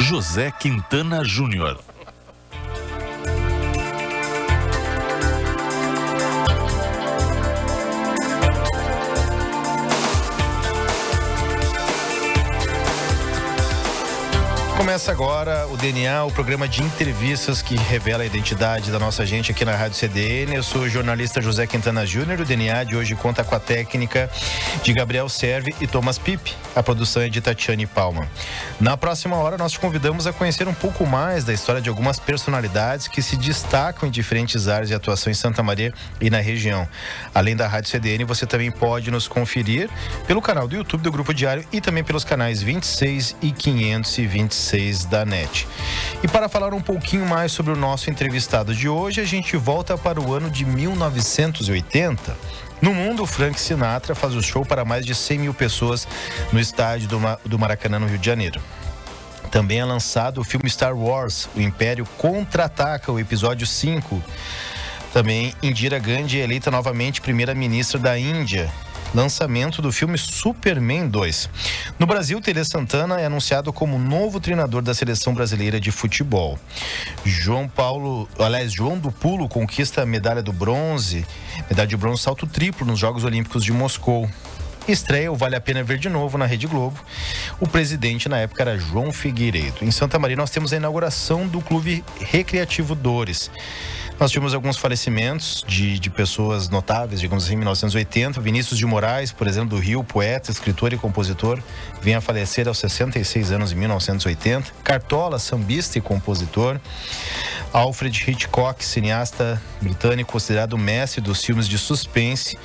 José Quintana Júnior. Começa agora o DNA, o programa de entrevistas que revela a identidade da nossa gente aqui na Rádio CDN. Eu sou o jornalista José Quintana Júnior. O DNA de hoje conta com a técnica de Gabriel Serve e Thomas Pipe. A produção é de Tatiane Palma. Na próxima hora, nós te convidamos a conhecer um pouco mais da história de algumas personalidades que se destacam em diferentes áreas de atuação em Santa Maria e na região. Além da Rádio CDN, você também pode nos conferir pelo canal do YouTube do Grupo Diário e também pelos canais 26 e 526 da NET. E para falar um pouquinho mais sobre o nosso entrevistado de hoje, a gente volta para o ano de 1980. No mundo, Frank Sinatra faz o show para mais de 100 mil pessoas no estádio do Maracanã, no Rio de Janeiro. Também é lançado o filme Star Wars, O Império Contra-Ataca, o episódio 5. Também Indira Gandhi é eleita novamente primeira-ministra da Índia. Lançamento do filme Superman 2. No Brasil, Tele Santana é anunciado como novo treinador da seleção brasileira de futebol. João do Pulo conquista a medalha de bronze salto triplo nos Jogos Olímpicos de Moscou. Estreia o Vale a Pena Ver de Novo na Rede Globo. O presidente na época era João Figueiredo. Em Santa Maria nós temos a inauguração do Clube Recreativo Dores. Nós tivemos alguns falecimentos de pessoas notáveis, digamos assim, em 1980. Vinícius de Moraes, por exemplo, do Rio, poeta, escritor e compositor, vem a falecer aos 66 anos em 1980. Cartola, sambista e compositor. Alfred Hitchcock, cineasta britânico, considerado o mestre dos filmes de suspense.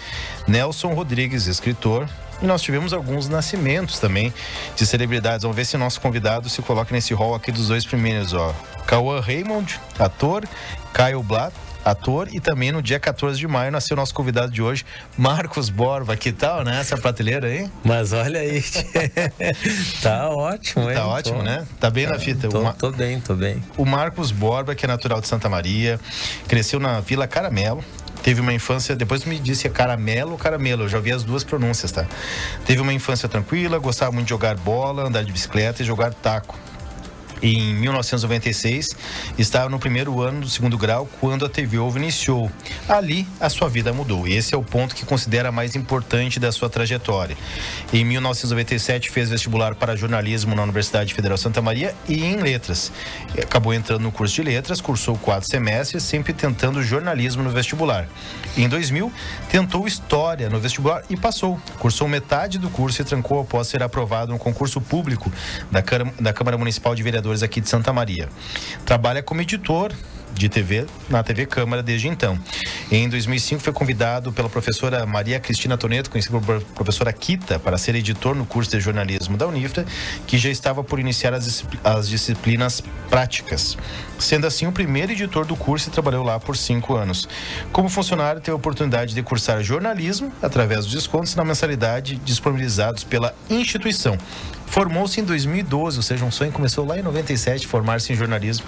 Nelson Rodrigues, escritor. E nós tivemos alguns nascimentos também de celebridades. Vamos ver se nosso convidado se coloca nesse rol aqui dos dois primeiros, ó. Cauã Raymond, ator. Caio Blatt, ator. E também no dia 14 de maio nasceu nosso convidado de hoje, Marcos Borba. Que tal, né? Essa prateleira aí? Mas olha aí, tá ótimo, hein? Tá ótimo, né? Tá bem na fita. Tô bem. O Marcos Borba, que é natural de Santa Maria, cresceu na Vila Caramelo. Teve uma infância, depois me disse caramelo ou caramelo, eu já ouvi as duas pronúncias, tá? Teve uma infância tranquila, gostava muito de jogar bola, andar de bicicleta e jogar taco. Em 1996, estava no primeiro ano do segundo grau quando a TV Ovo iniciou. Ali, a sua vida mudou. Esse é o ponto que considera mais importante da sua trajetória. Em 1997, fez vestibular para jornalismo na Universidade Federal Santa Maria e em letras. Acabou entrando no curso de letras, cursou 4 semestres, sempre tentando jornalismo no vestibular. Em 2000, tentou história no vestibular e passou. Cursou metade do curso e trancou após ser aprovado no concurso público da Câmara Municipal de Vereadores aqui de Santa Maria. Trabalha como editor de TV na TV Câmara desde então. Em 2005 foi convidado pela professora Maria Cristina Toneto, conhecida como professora Kita, para ser editor no curso de jornalismo da Unifra, que já estava por iniciar as disciplinas práticas. Sendo assim, o primeiro editor do curso e trabalhou lá por 5 anos. Como funcionário, teve a oportunidade de cursar jornalismo através dos descontos na mensalidade disponibilizados pela instituição. Formou-se em 2012, ou seja, um sonho começou lá em 97, formar-se em jornalismo.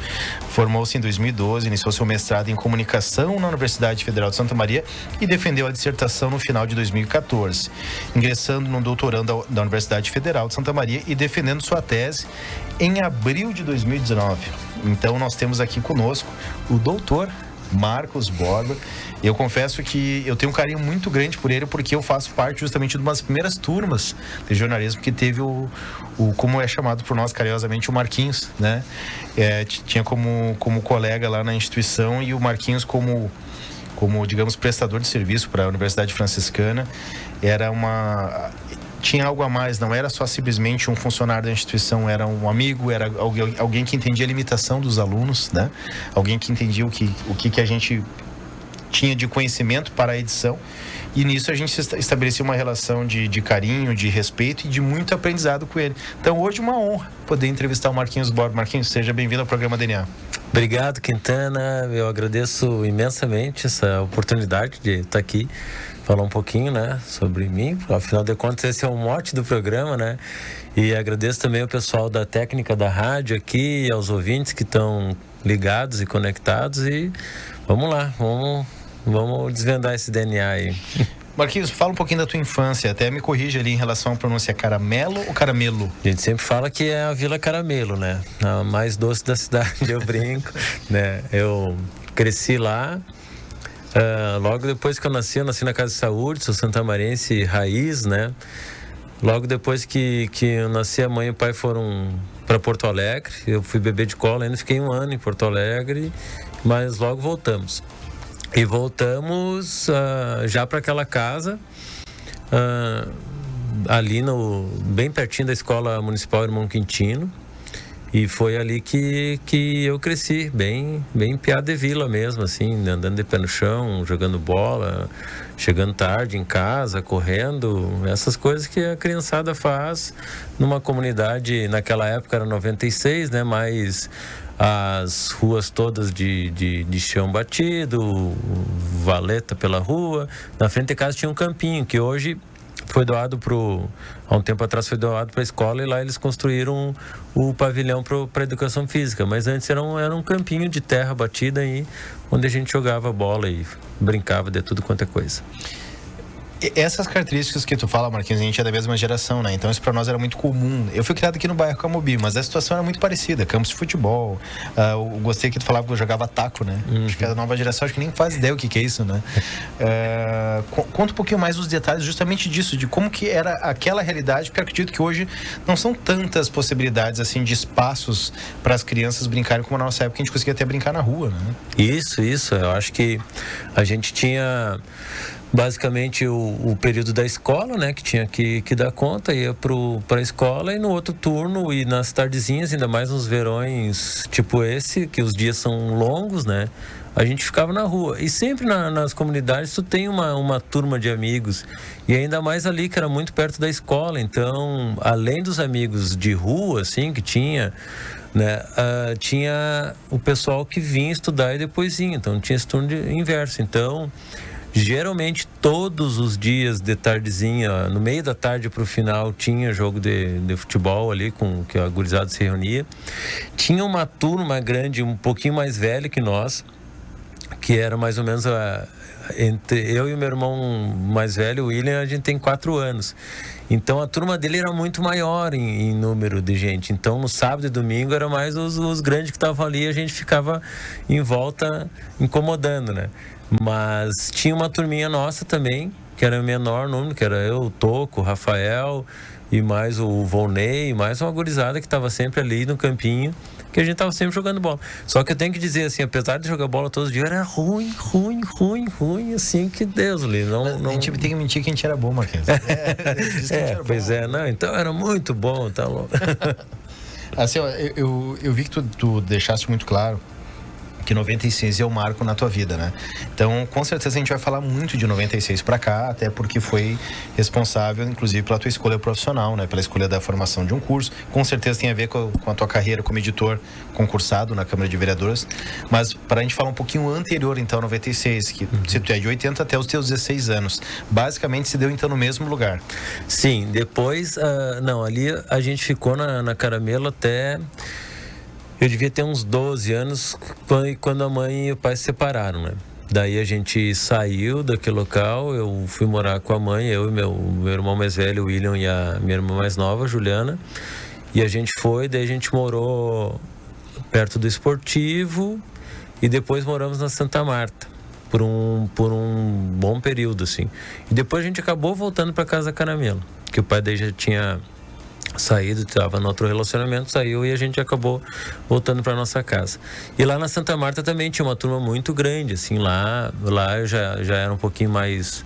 Formou-se em 2012, iniciou seu mestrado em comunicação na Universidade Federal de Santa Maria e defendeu a dissertação no final de 2014, ingressando no doutorando da Universidade Federal de Santa Maria e defendendo sua tese em abril de 2019. Então, nós temos aqui conosco o doutor Marcos Borba. Eu confesso que eu tenho um carinho muito grande por ele, porque eu faço parte justamente de uma das primeiras turmas de jornalismo que teve como é chamado por nós carinhosamente, o Marquinhos, né? Tinha como colega lá na instituição e o Marquinhos como digamos, prestador de serviço para a Universidade Franciscana. Tinha algo a mais, não era só simplesmente um funcionário da instituição, era um amigo, era alguém que entendia a limitação dos alunos, né? Alguém que entendia o que a gente tinha de conhecimento para a edição. E nisso a gente estabeleceu uma relação de carinho, de respeito e de muito aprendizado com ele. Então hoje uma honra poder entrevistar o Marquinhos Borba. Marquinhos, seja bem-vindo ao programa DNA. Obrigado, Quintana. Eu agradeço imensamente essa oportunidade de estar aqui, falar um pouquinho, né, sobre mim. Afinal de contas, esse é o mote do programa, né? E agradeço também ao pessoal da técnica da rádio aqui, aos ouvintes que estão ligados e conectados. E vamos lá, vamos desvendar esse DNA aí. Marquinhos, fala um pouquinho da tua infância, até me corrija ali em relação à pronúncia, caramelo ou caramelo? A gente sempre fala que é a Vila Caramelo, né? A mais doce da cidade, eu brinco, né? Eu cresci lá, logo depois que eu nasci na Casa de Saúde, sou santamarense raiz, né? Logo depois que eu nasci, a mãe e o pai foram para Porto Alegre, eu fui bebê de colo, ainda fiquei 1 ano em Porto Alegre, mas logo voltamos. E voltamos já para aquela casa, ali bem pertinho da Escola Municipal Irmão Quintino. E foi ali que eu cresci, bem piá de vila mesmo, assim, andando de pé no chão, jogando bola, chegando tarde em casa, correndo, essas coisas que a criançada faz numa comunidade, naquela época era 96, né, mas as ruas todas de chão batido, valeta pela rua, na frente de casa tinha um campinho, que hoje foi doado há um tempo atrás foi doado para a escola, e lá eles construíram o pavilhão para a educação física, mas antes era um campinho de terra batida aí, onde a gente jogava bola e brincava de tudo quanto é coisa. Essas características que tu fala, Marquinhos, a gente é da mesma geração, né? Então isso pra nós era muito comum. Eu fui criado aqui no bairro Camobi, mas a situação era muito parecida. Campos de futebol. Eu gostei que tu falava que eu jogava taco, né? Acho que a nova geração acho que nem faz ideia o que é isso, né? Conta um pouquinho mais os detalhes justamente disso, de como que era aquela realidade, porque eu acredito que hoje não são tantas possibilidades, assim, de espaços para as crianças brincarem como na nossa época, a gente conseguia até brincar na rua, né? Isso. Eu acho que a gente tinha basicamente o período da escola, né, que tinha que dar conta, ia para a escola, e no outro turno e nas tardezinhas, ainda mais nos verões tipo esse, que os dias são longos, né, a gente ficava na rua. E sempre nas comunidades tu tem uma turma de amigos, e ainda mais ali que era muito perto da escola. Então, além dos amigos de rua, assim, que tinha, né, tinha o pessoal que vinha estudar e depois ia. Então tinha esse turno inverso. Então geralmente todos os dias de tardezinha, no meio da tarde para o final, tinha jogo de futebol ali, que a gurizada se reunia. Tinha uma turma grande, um pouquinho mais velha que nós, que era mais ou menos entre eu e o meu irmão mais velho, o William, a gente tem 4 anos. Então a turma dele era muito maior em número de gente. Então no sábado e domingo era mais os grandes que estavam ali, e a gente ficava em volta incomodando, né? Mas tinha uma turminha nossa também, que era o menor número, que era eu, o Toco, o Rafael e mais o Volney, mais uma gurizada que estava sempre ali no campinho, que a gente estava sempre jogando bola. Só que eu tenho que dizer assim, apesar de jogar bola todos os dias, era ruim, assim, que Deus ali. Não... A gente tem que mentir que a gente era bom, Marquinhos. Não, então era muito bom, tá louco. Assim, ó, eu vi que tu deixaste muito claro que 96 é o marco na tua vida, né? Então, com certeza a gente vai falar muito de 96 para cá, até porque foi responsável, inclusive, pela tua escolha profissional, né? Pela escolha da formação de um curso. Com certeza tem a ver com a tua carreira como editor concursado na Câmara de Vereadores. Mas, para a gente falar um pouquinho anterior, então, 96, que se tu é de 80 até os teus 16 anos, basicamente se deu, então, no mesmo lugar. Sim, depois, ali a gente ficou na Caramelo até... Eu devia ter uns 12 anos quando a mãe e o pai se separaram, né? Daí a gente saiu daquele local, eu fui morar com a mãe, eu e meu irmão mais velho, o William, e a minha irmã mais nova, a Juliana. E a gente daí a gente morou perto do Esportivo e depois moramos na Santa Marta por um bom período, assim. E depois a gente acabou voltando para casa da Caramelo, que o pai daí já tinha saído, estava no outro relacionamento, saiu e a gente acabou voltando para nossa casa. E lá na Santa Marta também tinha uma turma muito grande, assim, lá eu já era um pouquinho mais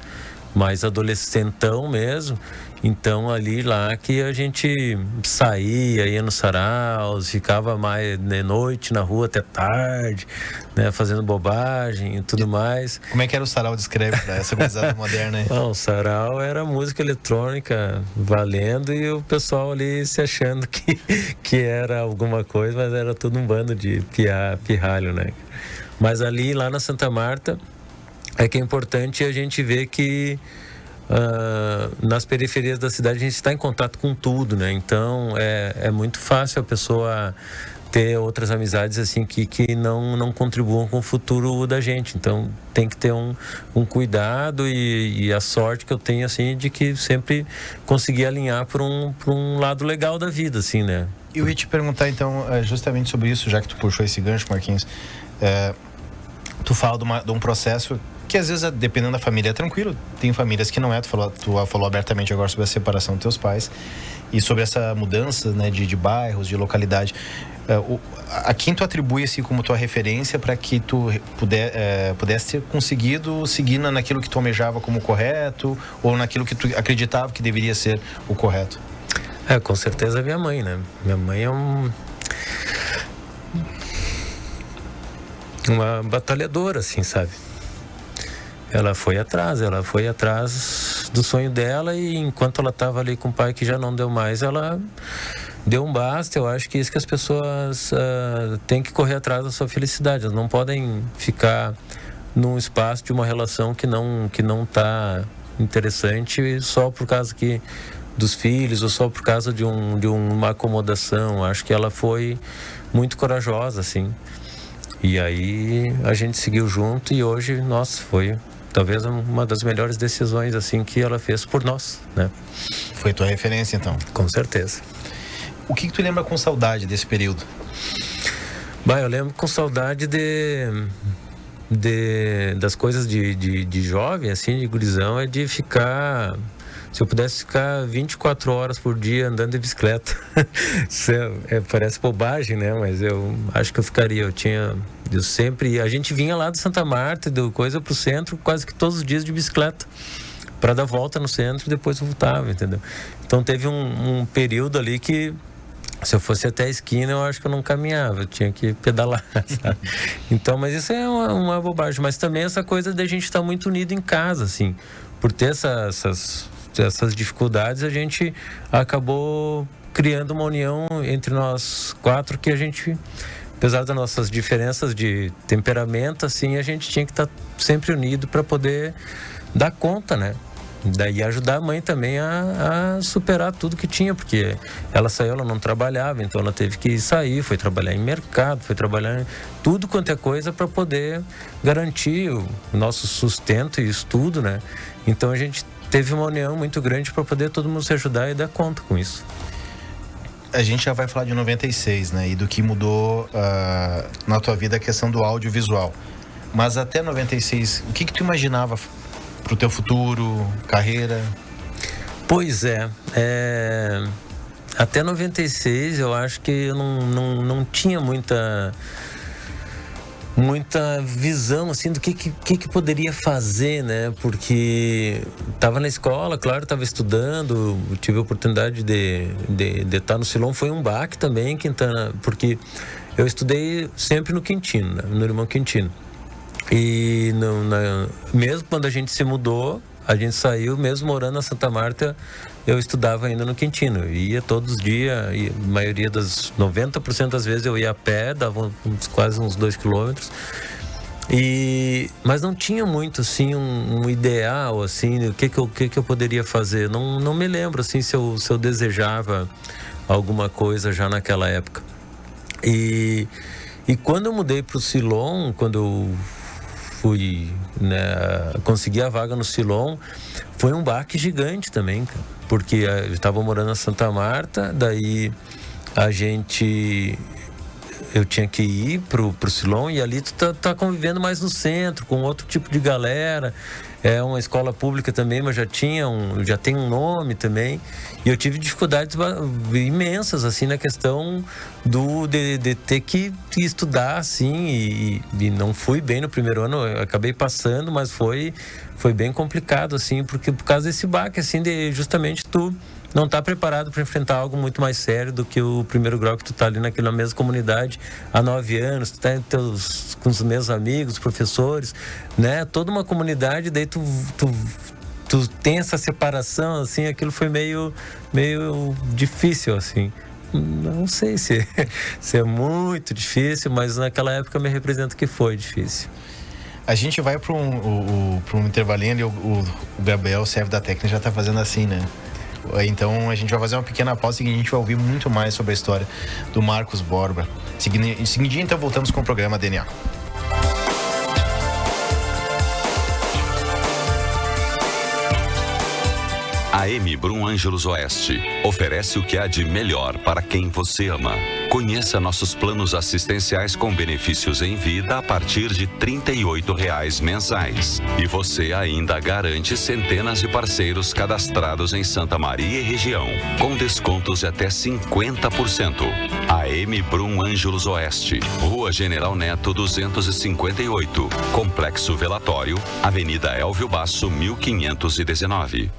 adolescentão mesmo. Então ali lá que a gente saía, ia nos saraus, ficava mais de noite na rua até tarde, né, fazendo bobagem e tudo mais. Como é que era o sarau? Descreve para essa gurizada moderna aí. Não, o sarau era música eletrônica valendo, e o pessoal ali se achando que era alguma coisa, mas era tudo um bando de pirralho, né? Mas ali lá na Santa Marta é que é importante a gente ver que nas periferias da cidade a gente está em contato com tudo, né? Então é muito fácil a pessoa ter outras amizades assim que não contribuam com o futuro da gente. Então tem que ter um cuidado e a sorte que eu tenho assim de que sempre consegui alinhar por um lado legal da vida, assim, né? Eu ia te perguntar então justamente sobre isso, já que tu puxou esse gancho, Marquinhos. Tu fala de um processo que às vezes, dependendo da família, é tranquilo. Tem famílias que não é. Tu falou abertamente agora sobre a separação dos teus pais e sobre essa mudança, né, de bairros, de localidade. A quem tu atribui assim como tua referência para que tu pudesse ter conseguido seguir naquilo que tu almejava como correto ou naquilo que tu acreditava que deveria ser o correto? Com certeza minha mãe, né? Minha mãe é uma batalhadora, assim, sabe? Ela foi atrás do sonho dela e enquanto ela estava ali com o pai que já não deu mais, ela deu um basta. Eu acho que é isso que as pessoas têm que correr atrás da sua felicidade. Elas não podem ficar num espaço de uma relação que não está interessante só por causa dos filhos ou só por causa de uma acomodação. Acho que ela foi muito corajosa, assim. E aí a gente seguiu junto e hoje, nossa, foi talvez uma das melhores decisões assim que ela fez por nós, né? Foi tua referência, então? Com certeza. O que tu lembra com saudade desse período? Eu lembro com saudade das coisas de jovem, assim, de gurizão, é de ficar... Se eu pudesse ficar 24 horas por dia andando de bicicleta. Isso parece bobagem, né? Mas eu acho que eu ficaria. A gente vinha lá de Santa Marta, deu coisa pro centro, quase que todos os dias de bicicleta, para dar volta no centro e depois voltava, entendeu? Então teve um período ali que, se eu fosse até a esquina, eu acho que eu não caminhava, eu tinha que pedalar, sabe? Então, mas isso é uma bobagem. Mas também essa coisa da gente estar muito unido em casa, assim, por ter essas dificuldades, a gente acabou criando uma união entre nós quatro que a gente, apesar das nossas diferenças de temperamento, assim, a gente tinha que estar sempre unido para poder dar conta, né? Daí ajudar a mãe também a superar tudo que tinha, porque ela saiu, ela não trabalhava, então ela teve que sair, foi trabalhar em mercado, foi trabalhar em tudo quanto é coisa para poder garantir o nosso sustento e estudo, né? Então a gente teve uma união muito grande para poder todo mundo se ajudar e dar conta com isso. A gente já vai falar de 96, né? E do que mudou na tua vida a questão do audiovisual. Mas até 96, o que tu imaginava pro teu futuro, carreira? Pois até 96 eu acho que eu não tinha muita visão, assim, do que poderia fazer, né? Porque estava na escola, claro, estava estudando, tive a oportunidade de estar no Silom. Foi um baque também, Quintana, porque eu estudei sempre no Quintino, né? No Irmão Quintino. E mesmo quando a gente se mudou, a gente saiu, mesmo morando na Santa Marta, eu estudava ainda no Quintino. Eu ia todos os dias, e a maioria 90% das vezes eu ia a pé, dava quase uns 2 quilômetros. Mas não tinha muito, assim, um ideal, assim, o que eu poderia fazer. Não me lembro, assim, se eu desejava alguma coisa já naquela época. E quando eu mudei para o Silom, quando eu fui, né, consegui a vaga no Silom, foi um baque gigante também, cara, porque eu estava morando na Santa Marta, daí eu tinha que ir pro Silom e ali tu tá convivendo mais no centro, com outro tipo de galera. É uma escola pública também, mas já tem um nome também. E eu tive dificuldades imensas, assim, na questão de ter que estudar, assim, e não fui bem no primeiro ano. Eu acabei passando, mas foi bem complicado, assim, porque por causa desse baque, assim, de justamente tu não tá preparado para enfrentar algo muito mais sério do que o primeiro grau, que tu tá ali naquela mesma comunidade há 9 anos, tu tá com os mesmos amigos, professores, né? Toda uma comunidade, daí tu tem essa separação, assim, aquilo foi meio difícil, assim. Não sei se é muito difícil, mas naquela época me representa que foi difícil. A gente vai para um intervalinho ali, o Gabriel, o servo da técnica, já tá fazendo assim, né? Então a gente vai fazer uma pequena pausa e a gente vai ouvir muito mais sobre a história do Marcos Borba. Em seguida, então, voltamos com o programa DNA. A M Brum Ângelos Oeste oferece o que há de melhor para quem você ama. Conheça nossos planos assistenciais com benefícios em vida a partir de R$ 38,00 mensais. E você ainda garante centenas de parceiros cadastrados em Santa Maria e região, com descontos de até 50%. A M Brum Ângelos Oeste, Rua General Neto 258, Complexo Velatório, Avenida Elvio Basso 1519.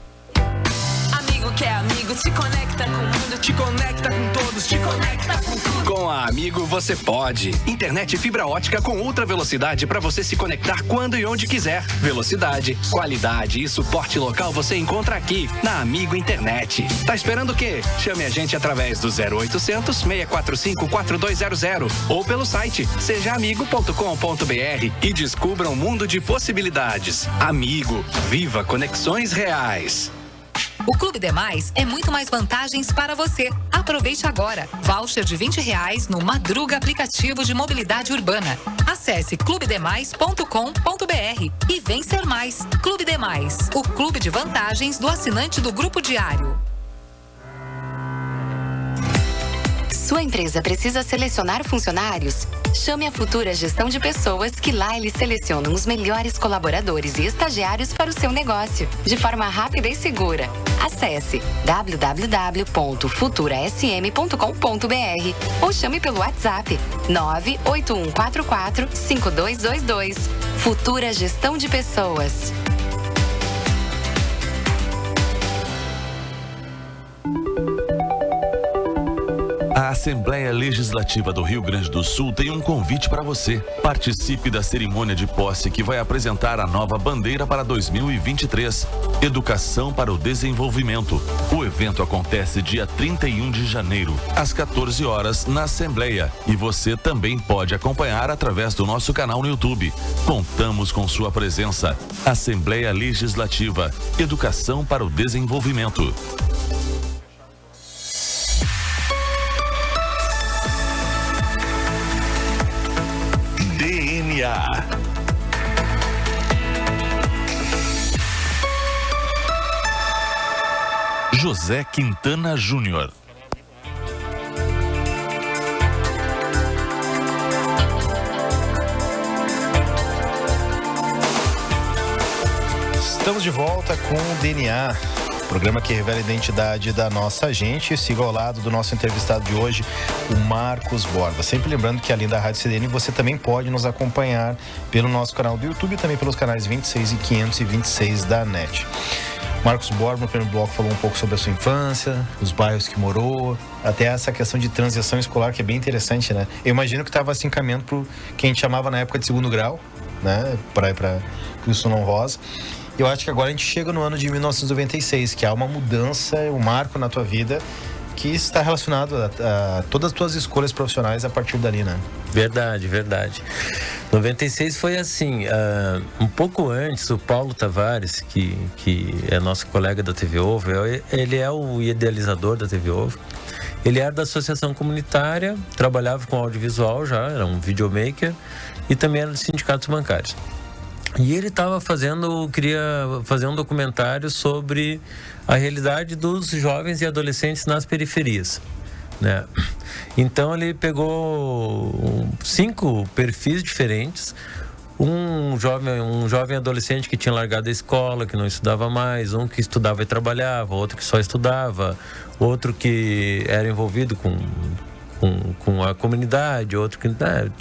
Que é amigo, te conecta com o mundo, te conecta com todos, te conecta com tudo. Com a Amigo você pode. Internet fibra ótica com ultra velocidade para você se conectar quando e onde quiser. Velocidade, qualidade e suporte local você encontra aqui na Amigo Internet. Tá esperando o quê? Chame a gente através do 0800 645 4200 ou pelo site sejaamigo.com.br e descubra um mundo de possibilidades. Amigo, viva conexões reais. O Clube Demais é muito mais vantagens para você. Aproveite agora. Voucher de R$20 no Madruga aplicativo de mobilidade urbana. Acesse clubedemais.com.br e vem ser mais. Clube Demais, o clube de vantagens do assinante do Grupo Diário. Sua empresa precisa selecionar funcionários? Chame a Futura Gestão de Pessoas, que lá eles selecionam os melhores colaboradores e estagiários para o seu negócio, de forma rápida e segura. Acesse www.futurasm.com.br ou chame pelo WhatsApp 981445222. Futura Gestão de Pessoas. A Assembleia Legislativa do Rio Grande do Sul tem um convite para você. Participe da cerimônia de posse que vai apresentar a nova bandeira para 2023. Educação para o Desenvolvimento. O evento acontece dia 31 de janeiro, às 14 horas, na Assembleia. E você também pode acompanhar através do nosso canal no YouTube. Contamos com sua presença. Assembleia Legislativa. Educação para o Desenvolvimento. José Quintana Júnior. Estamos de volta com o DNA, programa que revela a identidade da nossa gente. Siga ao lado do nosso entrevistado de hoje, o Marcos Borba. Sempre lembrando que, além da Rádio CDN, você também pode nos acompanhar pelo nosso canal do YouTube e também pelos canais 26 e 526 da NET. Marcos Borba, no primeiro bloco, falou um pouco sobre a sua infância, os bairros que morou, até essa questão de transição escolar, que é bem interessante, né? Eu imagino que estava se encaminhando para o que a gente chamava na época de segundo grau, né? Para ir para o ensino honrosa. Eu acho que agora a gente chega no ano de 1996, que há uma mudança, um marco na tua vida que está relacionado a todas as tuas escolhas profissionais a partir dali, né? Verdade, verdade. 96 foi assim, um pouco antes, o Paulo Tavares, que é nosso colega da TV Ovo, ele é o idealizador da TV Ovo. Ele era da associação comunitária, trabalhava com audiovisual já, era um videomaker e também era dos sindicatos bancários. E ele queria fazer um documentário sobre a realidade dos jovens e adolescentes nas periferias, né? Então ele pegou 5 perfis diferentes. Um jovem adolescente que tinha largado a escola, que não estudava mais, um que estudava e trabalhava, outro que só estudava, outro que era envolvido com a comunidade, outro que...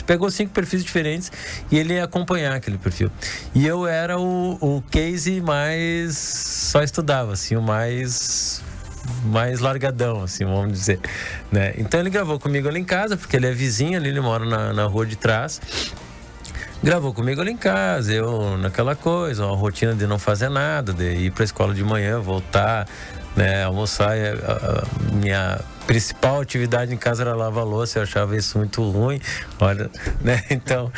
pegou 5 perfis diferentes e ele ia acompanhar aquele perfil. E eu era o case mais... só estudava, assim, o mais largadão, assim, vamos dizer, né? Então ele gravou comigo ali em casa, porque ele é vizinho ali, ele mora na rua de trás. Gravou comigo ali em casa, eu naquela coisa, uma rotina de não fazer nada, de ir pra escola de manhã, voltar, né, almoçar. A minha principal atividade em casa era lavar louça, eu achava isso muito ruim, olha, né? Então,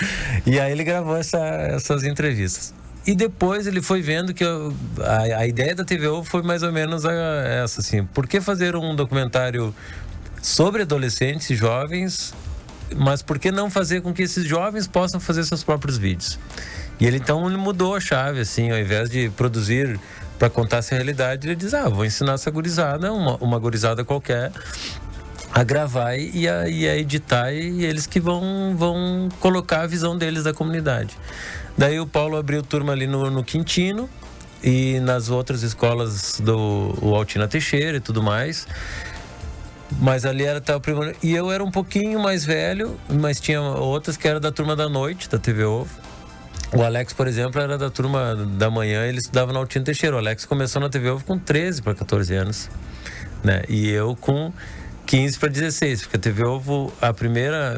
e aí ele gravou essas entrevistas. E depois ele foi vendo que a ideia da TV Ovo foi mais ou menos essa, assim. Por que fazer um documentário sobre adolescentes e jovens, mas por que não fazer com que esses jovens possam fazer seus próprios vídeos? E ele mudou a chave, assim, ao invés de produzir para contar essa realidade, ele diz, vou ensinar essa gurizada, uma gurizada qualquer, a gravar e a editar, e eles que vão colocar a visão deles da comunidade. Daí o Paulo abriu turma ali no Quintino e nas outras escolas do Altina Teixeira e tudo mais. Mas ali era até o primeiro. E eu era um pouquinho mais velho, mas tinha outras que era da turma da noite, da TV Ovo. O Alex, por exemplo, era da turma da manhã, ele estudava na Altina Teixeira. O Alex começou na TV Ovo com 13 para 14 anos, né? E eu com 15 para 16, porque a TV Ovo,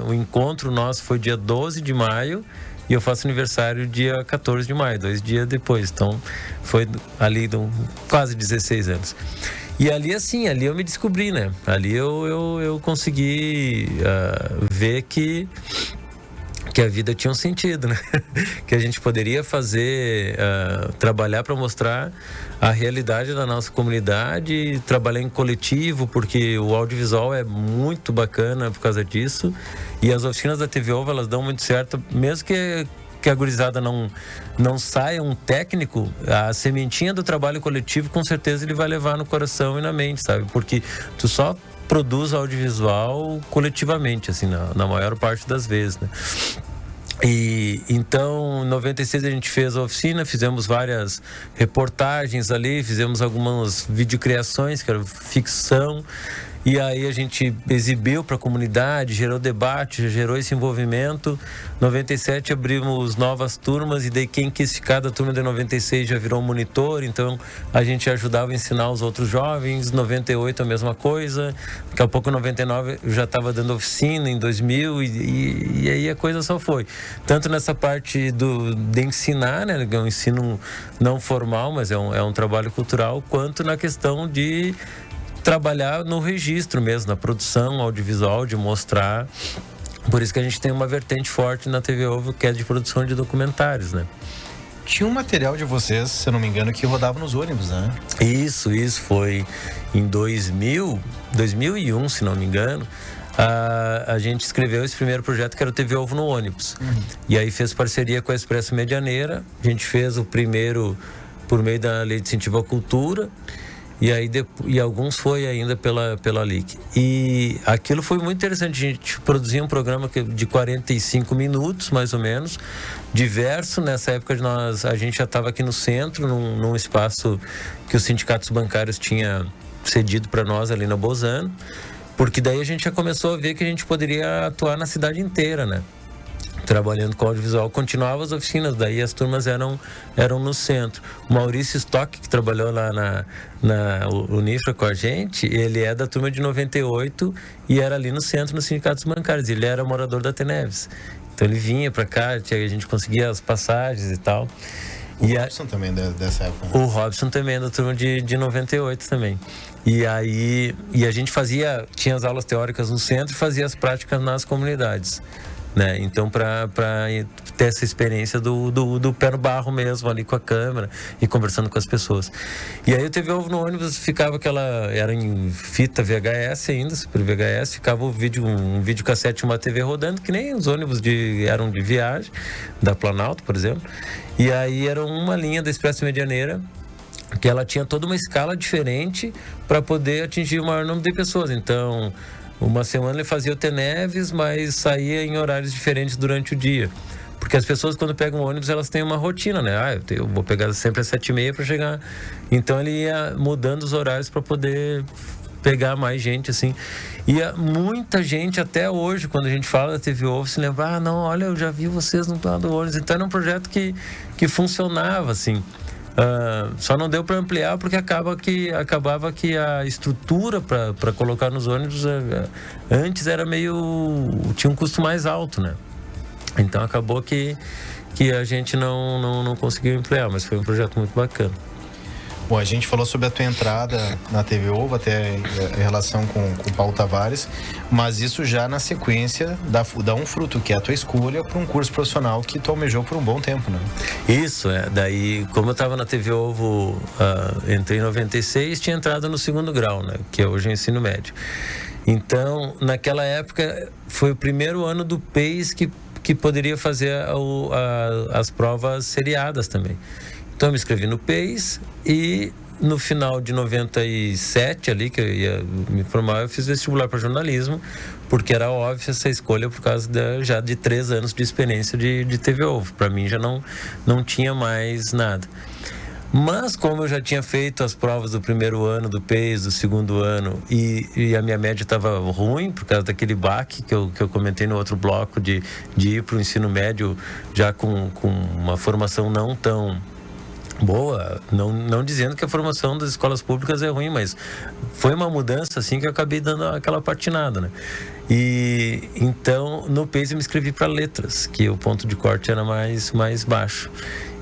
o encontro nosso foi dia 12 de maio e eu faço aniversário dia 14 de maio, 2 dias depois. Então, foi ali quase 16 anos. E ali, assim, eu me descobri, né? Ali eu consegui ver que a vida tinha um sentido, né? Que a gente poderia fazer, trabalhar para mostrar a realidade da nossa comunidade, trabalhar em coletivo, porque o audiovisual é muito bacana por causa disso. E as oficinas da TV Ovo, elas dão muito certo, mesmo que a gurizada não saia um técnico, a sementinha do trabalho coletivo, com certeza ele vai levar no coração e na mente, sabe? Porque tu só produz audiovisual coletivamente, assim, na maior parte das vezes, né? E então, em 96 a gente fez a oficina, fizemos várias reportagens ali, fizemos algumas videocriações, que era ficção. E aí a gente exibiu para a comunidade, gerou debate, gerou esse envolvimento. 97 abrimos novas turmas e daí quem quis ficar da turma de 96 já virou monitor, então a gente ajudava a ensinar os outros jovens. 98 a mesma coisa, daqui a pouco 99 eu já estava dando oficina, em 2000 e aí a coisa só foi. Tanto nessa parte de ensinar, né, que é um ensino não formal, mas é um trabalho cultural, quanto na questão de trabalhar no registro mesmo, na produção audiovisual, de mostrar. Por isso que a gente tem uma vertente forte na TV Ovo, que é de produção de documentários, né? Tinha um material de vocês, se eu não me engano, que rodava nos ônibus, né? Isso foi em 2001, se não me engano. A gente escreveu esse primeiro projeto, que era o TV Ovo no ônibus. E aí fez parceria com a Expresso Medianeira. A gente fez o primeiro por meio da Lei de Incentivo à Cultura. E aí e alguns foi ainda pela LIC. E aquilo foi muito interessante. A gente produzia um programa de 45 minutos, mais ou menos, diverso. Nessa época a gente já estava aqui no centro, num espaço que os sindicatos bancários tinham cedido para nós ali na Bozano, porque daí a gente já começou a ver que a gente poderia atuar na cidade inteira, né? Trabalhando com audiovisual, continuava as oficinas, daí as turmas eram no centro. O Maurício Stock, que trabalhou lá na Unifra com a gente, ele é da turma de 98 e era ali no centro, nos sindicatos bancários. Ele era morador da Teneves. Então ele vinha pra cá, a gente conseguia as passagens e tal. O Robson também dessa época, né? O Robson também é da turma de 98 também. E aí a gente tinha as aulas teóricas no centro e fazia as práticas nas comunidades, né? Então, para ter essa experiência do pé no barro mesmo, ali com a câmera e conversando com as pessoas. E aí o TV Ovo no ônibus ficava era em fita VHS ainda, Super VHS, ficava um videocassete e uma TV rodando, que nem os ônibus eram de viagem, da Planalto, por exemplo. E aí era uma linha da Expresso Medianeira, que ela tinha toda uma escala diferente para poder atingir o maior número de pessoas. Então, uma semana ele fazia o Teneves, mas saía em horários diferentes durante o dia. Porque as pessoas, quando pegam o ônibus, elas têm uma rotina, né? Eu vou pegar sempre às 7h30 para chegar. Então ele ia mudando os horários para poder pegar mais gente, assim. E muita gente, até hoje, quando a gente fala da TV Ovo, se lembra, não, olha, eu já vi vocês no lado do ônibus. Então era um projeto que funcionava, assim. Só não deu para ampliar porque acabava que a estrutura para colocar nos ônibus antes era tinha um custo mais alto, né? Então acabou que a gente não conseguiu ampliar, mas foi um projeto muito bacana. Bom, a gente falou sobre a tua entrada na TV Ovo, até em relação com o Paulo Tavares, mas isso já na sequência dá um fruto, que é a tua escolha para um curso profissional que tu almejou por um bom tempo, né? Isso, daí, como eu estava na TV Ovo, entrei em 96, tinha entrado no 2º grau, né? Que é hoje o ensino médio. Então, naquela época, foi o primeiro ano do PEIS que poderia fazer as provas seriadas também. Então eu me inscrevi no PEIS e no final de 97 ali, que eu ia me formar, eu fiz vestibular para jornalismo, porque era óbvio essa escolha por causa já de 3 anos de experiência de TV Ovo. Para mim já não tinha mais nada. Mas como eu já tinha feito as provas do 1º ano do PEIS, do 2º ano, e a minha média estava ruim por causa daquele baque que eu comentei no outro bloco de ir para o ensino médio já com uma formação não tão boa, não dizendo que a formação das escolas públicas é ruim, mas foi uma mudança assim que eu acabei dando aquela patinada, né? E então no PEIS eu me inscrevi para letras, que o ponto de corte era mais baixo,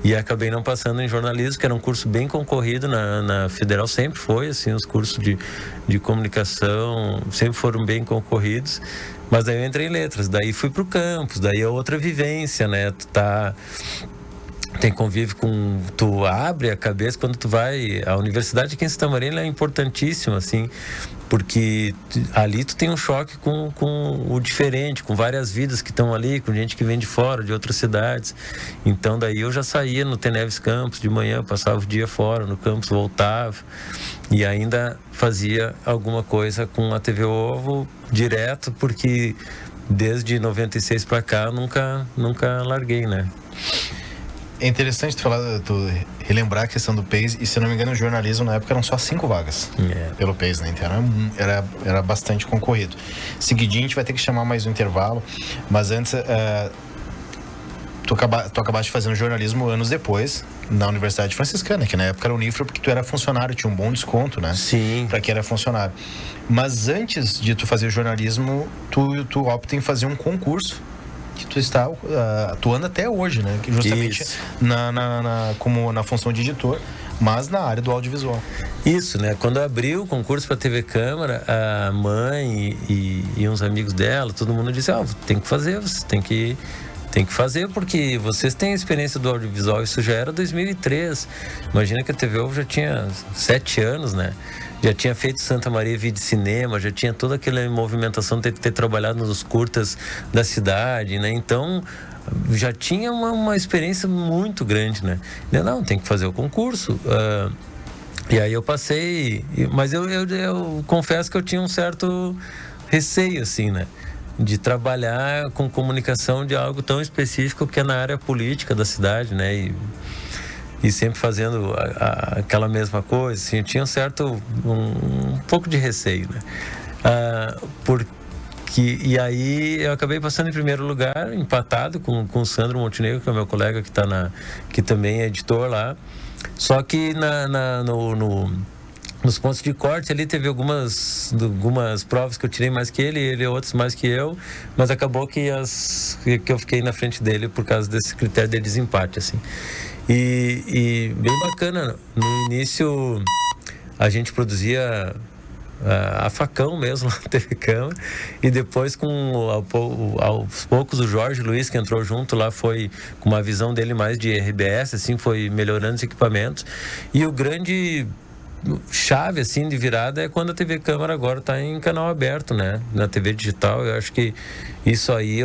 e acabei não passando em jornalismo, que era um curso bem concorrido na Federal, sempre foi assim, os cursos de comunicação sempre foram bem concorridos, mas daí eu entrei em letras, daí fui pro campus, daí é outra vivência, né? Tem convívio com... Tu abre a cabeça quando tu vai... A Universidade aqui em Santa Maria é importantíssima, assim, porque ali tu tem um choque com o diferente, com várias vidas que estão ali, com gente que vem de fora, de outras cidades. Então, daí eu já saía no Teneves Campus de manhã, passava o dia fora no campus, voltava e ainda fazia alguma coisa com a TV Ovo direto, porque desde 96 para cá eu nunca larguei, né? É interessante tu relembrar a questão do PEIS, e se não me engano o jornalismo na época eram só 5 vagas pelo PEIS, né? Então era bastante concorrido. Seguidinho a gente vai ter que chamar mais um intervalo, mas antes tu acabaste fazendo jornalismo anos depois na Universidade Franciscana, que na época era Unifra, porque tu era funcionário, tinha um bom desconto, né? Sim. Pra quem era funcionário. Mas antes de tu fazer jornalismo, tu opta em fazer um concurso que tu está atuando até hoje, né? Justamente como na função de editor, mas na área do audiovisual. Isso, né? Quando abriu o concurso para TV Câmara, a mãe e uns amigos dela, todo mundo disse, tem que fazer, você tem que fazer, porque vocês têm a experiência do audiovisual, isso já era 2003. Imagina que a TV Ovo já tinha 7 anos, né? Já tinha feito Santa Maria Vídeo Cinema, já tinha toda aquela movimentação de ter trabalhado nos curtas da cidade, né? Então, já tinha uma experiência muito grande, né? Não, tem que fazer o concurso. E aí eu passei, mas eu confesso que eu tinha um certo receio, assim, né? De trabalhar com comunicação de algo tão específico que é na área política da cidade, né? E sempre fazendo aquela mesma coisa, assim, eu tinha um pouco de receio, né? E aí eu acabei passando em primeiro lugar, empatado com o Sandro Montenegro, que é meu colega que também é editor lá. Só que nos pontos de corte ali teve algumas provas que eu tirei mais que ele outras mais que eu, mas acabou que eu fiquei na frente dele por causa desse critério de desempate, assim. E bem bacana, no início a gente produzia a facão mesmo na TV Câmara, e depois aos poucos o Jorge Luiz, que entrou junto lá, foi com uma visão dele mais de RBS, assim, foi melhorando os equipamentos, e o grande chave assim de virada é quando a TV Câmara agora está em canal aberto, né, na TV digital. Eu acho que isso aí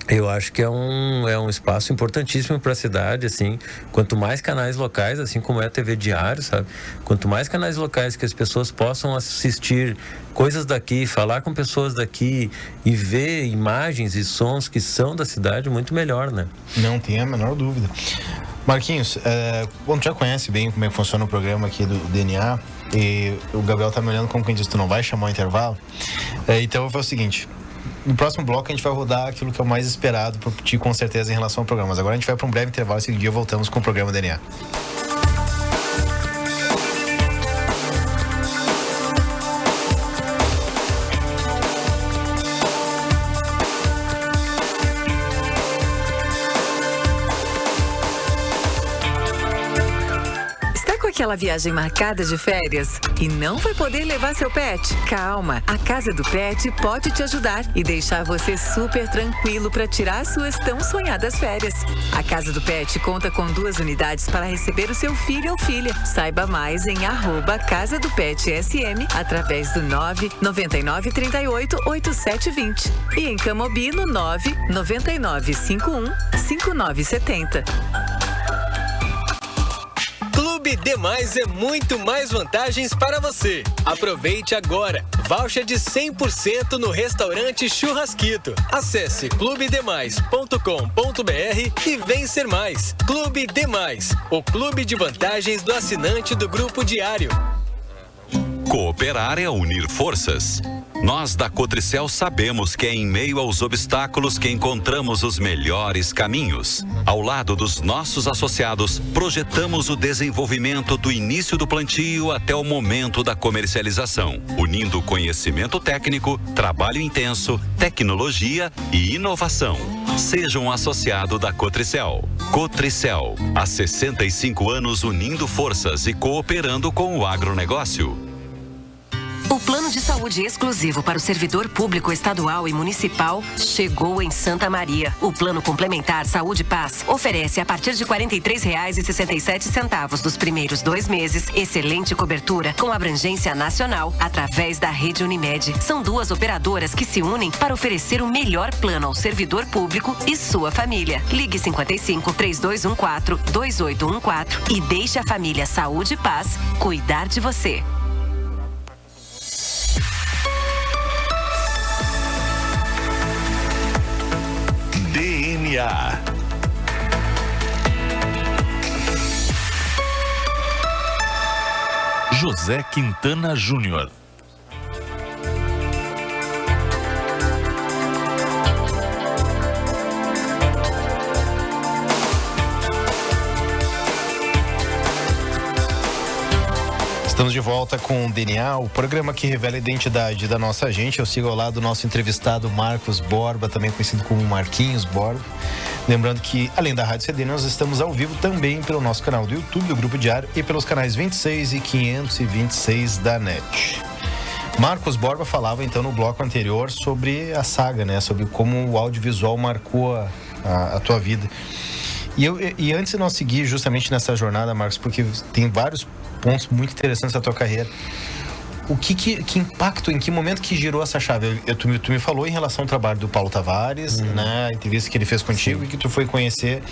eu acho que é um espaço importantíssimo para a cidade, assim. Quanto mais canais locais, assim como é a TV Diário, sabe? Quanto mais canais locais que as pessoas possam assistir coisas daqui, falar com pessoas daqui e ver imagens e sons que são da cidade, muito melhor, né? Não tem a menor dúvida. Marquinhos, bom, tu já conhece bem como é que funciona o programa aqui do DNA, e o Gabriel tá me olhando como quem diz, tu não vai chamar o intervalo? Então eu vou fazer o seguinte: no próximo bloco a gente vai rodar aquilo que é o mais esperado por ti, com certeza, em relação ao programa. Mas agora a gente vai para um breve intervalo, e seguinte dia voltamos com o programa DNA. aquela viagem marcada de férias e não vai poder levar seu pet? Calma, a Casa do Pet pode te ajudar e deixar você super tranquilo para tirar suas tão sonhadas férias. A Casa do Pet conta com 2 unidades para receber o seu filho ou filha. Saiba mais em @Casa do Pet SM através do 999388720 e em Camobi no 999515970. Clube Demais é muito mais vantagens para você. Aproveite agora. Voucher de 100% no restaurante Churrasquito. Acesse clubedemais.com.br e vem ser mais. Clube Demais, o clube de vantagens do assinante do Grupo Diário. Cooperar é unir forças. Nós da Cotricel sabemos que é em meio aos obstáculos que encontramos os melhores caminhos. Ao lado dos nossos associados, projetamos o desenvolvimento do início do plantio até o momento da comercialização, unindo conhecimento técnico, trabalho intenso, tecnologia e inovação. Seja um associado da Cotricel. Cotricel, há 65 anos unindo forças e cooperando com o agronegócio. O plano de saúde exclusivo para o servidor público estadual e municipal chegou em Santa Maria. O plano complementar Saúde Paz oferece a partir de R$ 43,67 dos primeiros 2 meses excelente cobertura com abrangência nacional através da rede Unimed. São 2 operadoras que se unem para oferecer o melhor plano ao servidor público e sua família. Ligue 55-3214-2814 e deixe a família Saúde Paz cuidar de você. DNA. José Quintana Júnior. Estamos de volta com o DNA, o programa que revela a identidade da nossa gente. Eu sigo ao lado do nosso entrevistado Marcos Borba, também conhecido como Marquinhos Borba. Lembrando que, além da Rádio CD, nós estamos ao vivo também pelo nosso canal do YouTube, do Grupo Diário, e pelos canais 26 e 526 da NET. Marcos Borba falava, então, no bloco anterior sobre a saga, né? Sobre como o audiovisual marcou a tua vida. E antes de nós seguir justamente nessa jornada, Marcos, porque tem vários pontos muito interessantes da tua carreira. Que impacto, em que momento que girou essa chave? Tu me falou em relação ao trabalho do Paulo Tavares, né? A entrevista que ele fez contigo. Sim. E que tu foi conhecer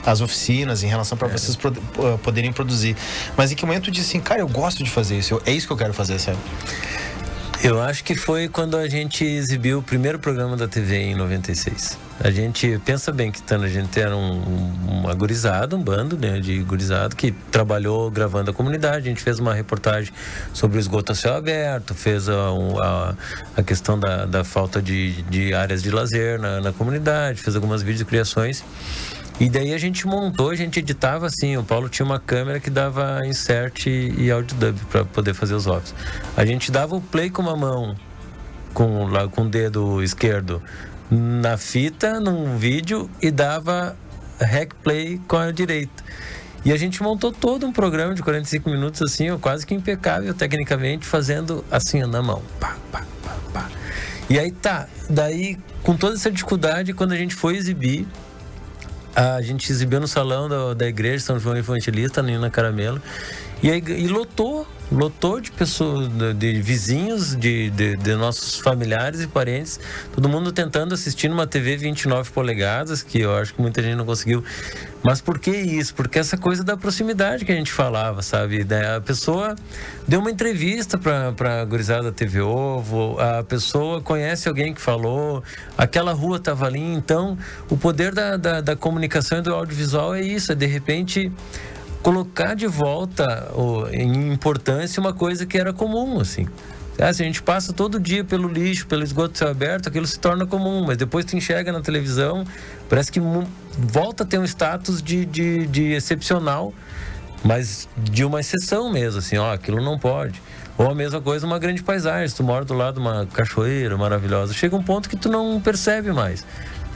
as oficinas em relação para vocês poderem produzir. Mas em que momento tu disse assim, cara, eu gosto de fazer isso, é isso que eu quero fazer, sabe? Eu acho que foi quando a gente exibiu o primeiro programa da TV em 96. A gente, pensa bem que a gente era uma gurizada, um bando, né, de gurizada que trabalhou gravando a comunidade. A gente fez uma reportagem sobre o esgoto a céu aberto, fez a questão da falta de áreas de lazer na comunidade, fez algumas videocriações. E daí a gente montou, a gente editava assim. O Paulo tinha uma câmera que dava insert e audio dub para poder fazer os offs. A gente dava o play com uma mão, com o dedo esquerdo na fita, num vídeo, e dava rec play com a direita. E a gente montou todo um programa de 45 minutos assim, quase que impecável tecnicamente, fazendo assim na mão. Pá, pá, pá, pá. E aí daí com toda essa dificuldade, quando a gente foi exibir, a gente exibiu no salão da igreja São João Evangelista, na Caramelo, e lotou de pessoas, de vizinhos, de nossos familiares e parentes, todo mundo tentando assistir numa TV 29 polegadas, que eu acho que muita gente não conseguiu. Mas por que isso? Porque essa coisa da proximidade que a gente falava, sabe? A pessoa deu uma entrevista para a gurizada da TV Ovo, a pessoa conhece alguém que falou, aquela rua estava ali. Então, o poder da comunicação e do audiovisual é isso, é de repente colocar de volta em importância uma coisa que era comum, assim. Se a gente passa todo dia pelo lixo, pelo esgoto céu aberto, aquilo se torna comum, mas depois tu enxerga na televisão, parece que volta a ter um status de excepcional, mas de uma exceção mesmo, assim, aquilo não pode. Ou a mesma coisa, uma grande paisagem, se tu mora do lado de uma cachoeira maravilhosa, chega um ponto que tu não percebe mais.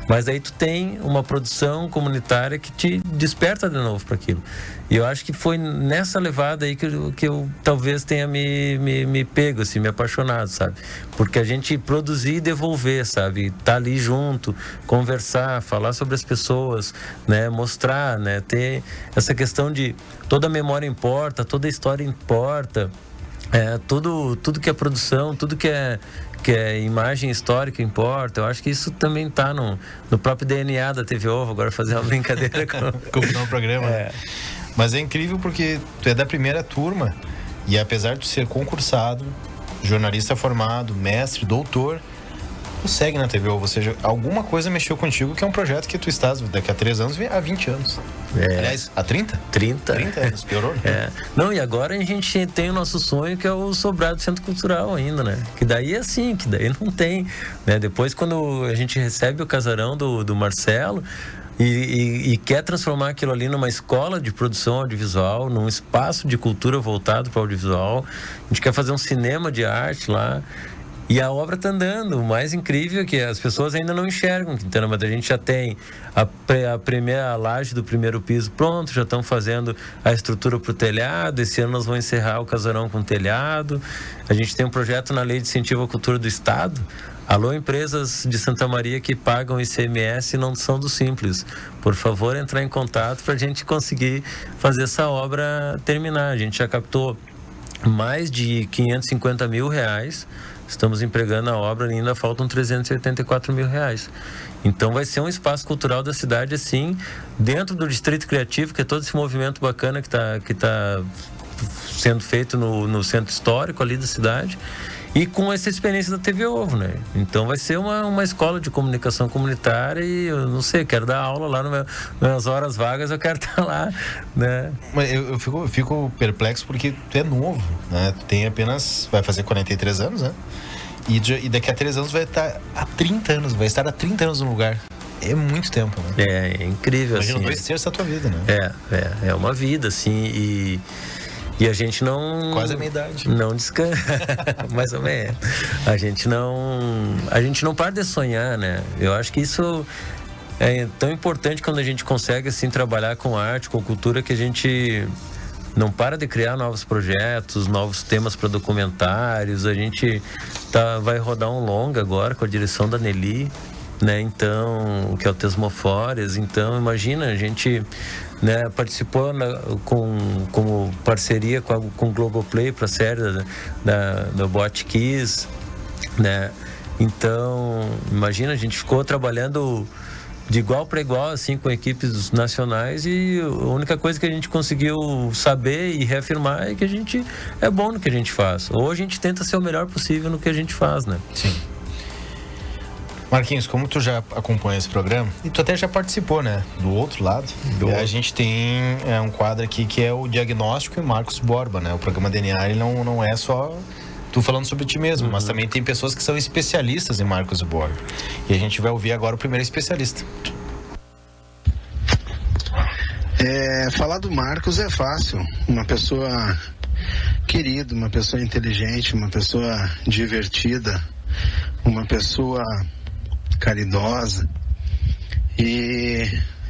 Mas aí tu tem uma produção comunitária que te desperta de novo para aquilo. E eu acho que foi nessa levada aí que eu talvez tenha me pego, assim, me apaixonado, sabe? Porque a gente produzir e devolver, sabe? Tá ali junto, conversar, falar sobre as pessoas, né? Mostrar, né? Ter essa questão de toda a memória importa, toda a história importa, tudo que é produção, tudo que é imagem histórica importa. Eu acho que isso também está no próprio DNA da TV Ovo. Agora fazer uma brincadeira com o programa. Mas é incrível porque tu é da primeira turma e apesar de ser concursado, jornalista formado, mestre, doutor, tu segue na TV Ovo. Ou seja, alguma coisa mexeu contigo, que é um projeto que tu estás daqui a 3 anos, há 20 anos. Aliás, há 30? 30 anos, piorou. Não, e agora a gente tem o nosso sonho, que é o Sobrado Centro Cultural ainda, né? Que daí é assim, que daí não tem, né? Depois, quando a gente recebe o casarão do Marcelo e quer transformar aquilo ali numa escola de produção audiovisual, num espaço de cultura voltado para o audiovisual, a gente quer fazer um cinema de arte lá. E a obra está andando. O mais incrível é que as pessoas ainda não enxergam, Quintana, mas a gente já tem a primeira laje do primeiro piso pronto, já estão fazendo a estrutura para o telhado. Esse ano nós vamos encerrar o casarão com telhado. A gente tem um projeto na Lei de Incentivo à Cultura do Estado. Alô, empresas de Santa Maria que pagam ICMS e não são do Simples. Por favor, entrar em contato para a gente conseguir fazer essa obra terminar. A gente já captou mais de 550 mil reais. Estamos empregando a obra e ainda faltam 384 mil reais. Então vai ser um espaço cultural da cidade, assim, dentro do Distrito Criativo, que é todo esse movimento bacana que tá sendo feito no centro histórico ali da cidade. E com essa experiência da TV Ovo, né? Então vai ser uma escola de comunicação comunitária e eu não sei, quero dar aula lá nas minhas horas vagas, eu quero estar lá, né? Mas eu fico perplexo porque tu é novo, né? Tu tem vai fazer 43 anos, né? E daqui a 3 anos vai estar há 30 anos, vai estar há 30 anos no lugar. É muito tempo, né? É incrível, imagina, assim. 2/3 da tua vida, né? É uma vida, assim, e a gente não... Quase a minha idade. Não descansa, mais ou menos. A gente não para de sonhar, né? Eu acho que isso é tão importante quando a gente consegue, assim, trabalhar com arte, com cultura, que a gente não para de criar novos projetos, novos temas para documentários. A gente vai rodar um longa agora com a direção da Nelly, né? Então, que é o Tesmofores. Então, imagina, a gente... né, participou como parceria com o Globoplay para a série da Bot Kiss, né? Então, imagina, a gente ficou trabalhando de igual para igual, assim, com equipes nacionais, e a única coisa que a gente conseguiu saber e reafirmar é que a gente é bom no que a gente faz. Ou a gente tenta ser o melhor possível no que a gente faz, né? Sim. Marquinhos, como tu já acompanha esse programa, e tu até já participou, né? Do outro lado, a gente tem um quadro aqui que é o Diagnóstico e Marcos Borba, né? O programa DNA, ele não é só tu falando sobre ti mesmo, mas também tem pessoas que são especialistas em Marcos Borba. E a gente vai ouvir agora o primeiro especialista. Falar do Marcos é fácil. Uma pessoa querida, uma pessoa inteligente, uma pessoa divertida, uma pessoa caridosa e,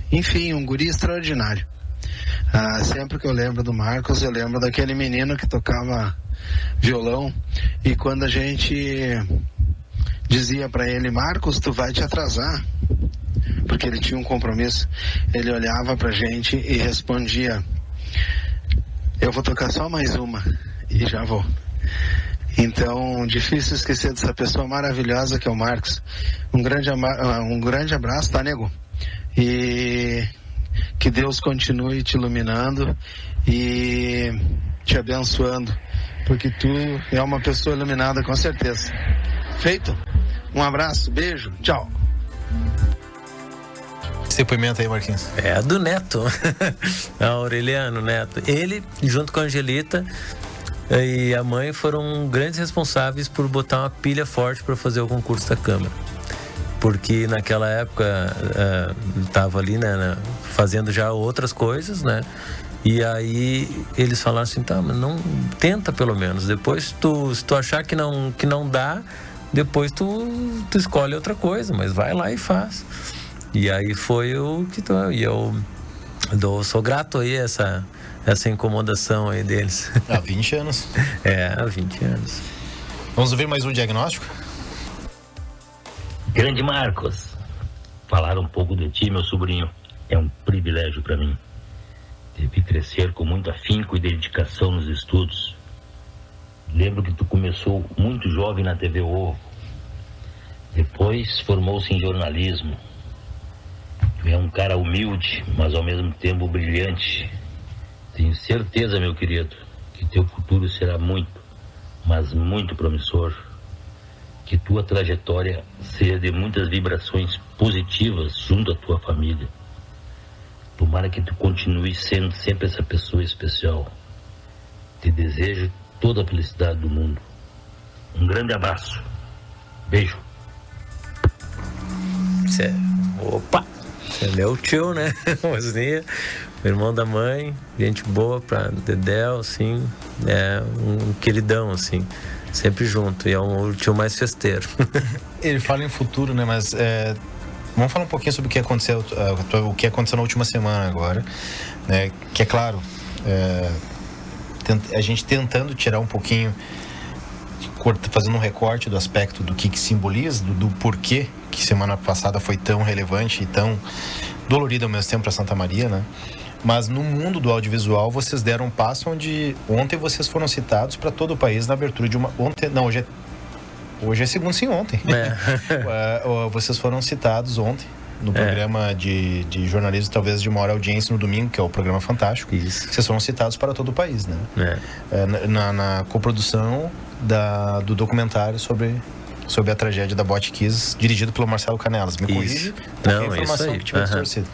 enfim, um guri extraordinário. Sempre que eu lembro do Marcos, eu lembro daquele menino que tocava violão, e quando a gente dizia para ele: Marcos, tu vai te atrasar, porque ele tinha um compromisso, ele olhava pra gente e respondia: eu vou tocar só mais uma e já vou. Então, difícil esquecer dessa pessoa maravilhosa que é o Marcos. Um grande abraço, tá, nego? E que Deus continue te iluminando e te abençoando, porque tu é uma pessoa iluminada, com certeza. Feito? Um abraço, beijo, tchau. Esse depoimento aí, Marquinhos. É do Neto, Aureliano Neto. Ele, junto com a Angelita e a mãe, foram grandes responsáveis por botar uma pilha forte para fazer o concurso da Câmara. Porque naquela época estava ali, né, fazendo já outras coisas, né? E aí eles falaram assim: tá, mas não tenta pelo menos. Depois se tu achar que não dá, depois tu escolhe outra coisa, mas vai lá e faz. E aí foi o que... E eu sou grato aí essa incomodação aí deles. Há 20 anos. Há 20 anos. Vamos ouvir mais um diagnóstico? Grande Marcos, falar um pouco de ti, meu sobrinho, é um privilégio para mim. Teve crescer com muito afinco e dedicação nos estudos. Lembro que tu começou muito jovem na TV Ovo. Depois formou-se em jornalismo. Tu é um cara humilde, mas ao mesmo tempo brilhante. Tenho certeza, meu querido, que teu futuro será muito, mas muito promissor. Que tua trajetória seja de muitas vibrações positivas junto à tua família. Tomara que tu continue sendo sempre essa pessoa especial. Te desejo toda a felicidade do mundo. Um grande abraço. Beijo. Opa! Você é meu tio, né? Osnia, irmão da mãe, gente boa pra Dedéu, assim, um queridão, assim, sempre junto, e é o tio mais festeiro. Ele fala em futuro, né, mas vamos falar um pouquinho sobre o que aconteceu na última semana agora, né, que é claro, a gente tentando tirar um pouquinho, fazendo um recorte do aspecto do que simboliza, do porquê que semana passada foi tão relevante e tão dolorida ao mesmo tempo para Santa Maria, né? Mas no mundo do audiovisual vocês deram um passo onde ontem vocês foram citados para todo o país na abertura de uma... Hoje é segundo, sim, ontem. Vocês foram citados ontem no programa de jornalismo, talvez de maior audiência no domingo, que é o programa Fantástico. Isso. Vocês foram citados para todo o país, né? Na coprodução do documentário sobre a tragédia da Botkiss, dirigido pelo Marcelo Canelas. Me corrige qualquer informação que tiver distorcida.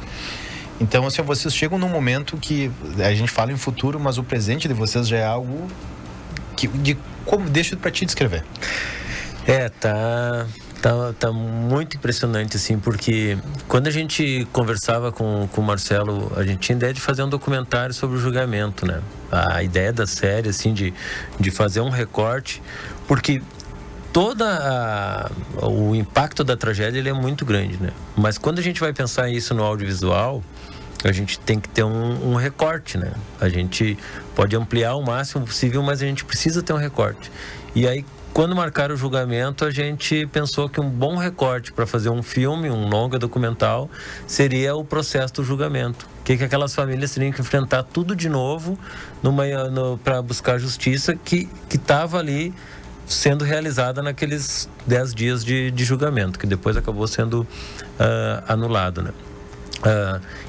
Então, assim, vocês chegam num momento que a gente fala em futuro, mas o presente de vocês já é algo como deixa para te descrever. Tá muito impressionante, assim, porque quando a gente conversava com o Marcelo, a gente tinha ideia de fazer um documentário sobre o julgamento, né? A ideia da série, assim, de fazer um recorte, porque o impacto da tragédia ele é muito grande, né? Mas quando a gente vai pensar isso no audiovisual, a gente tem que ter um recorte, né? A gente pode ampliar o máximo possível, mas a gente precisa ter um recorte. E aí, quando marcaram o julgamento, a gente pensou que um bom recorte para fazer um filme, um longa documental, seria o processo do julgamento. O que aquelas famílias teriam que enfrentar tudo de novo para buscar justiça que estava ali sendo realizada naqueles 10 dias de julgamento, que depois acabou sendo anulado, né?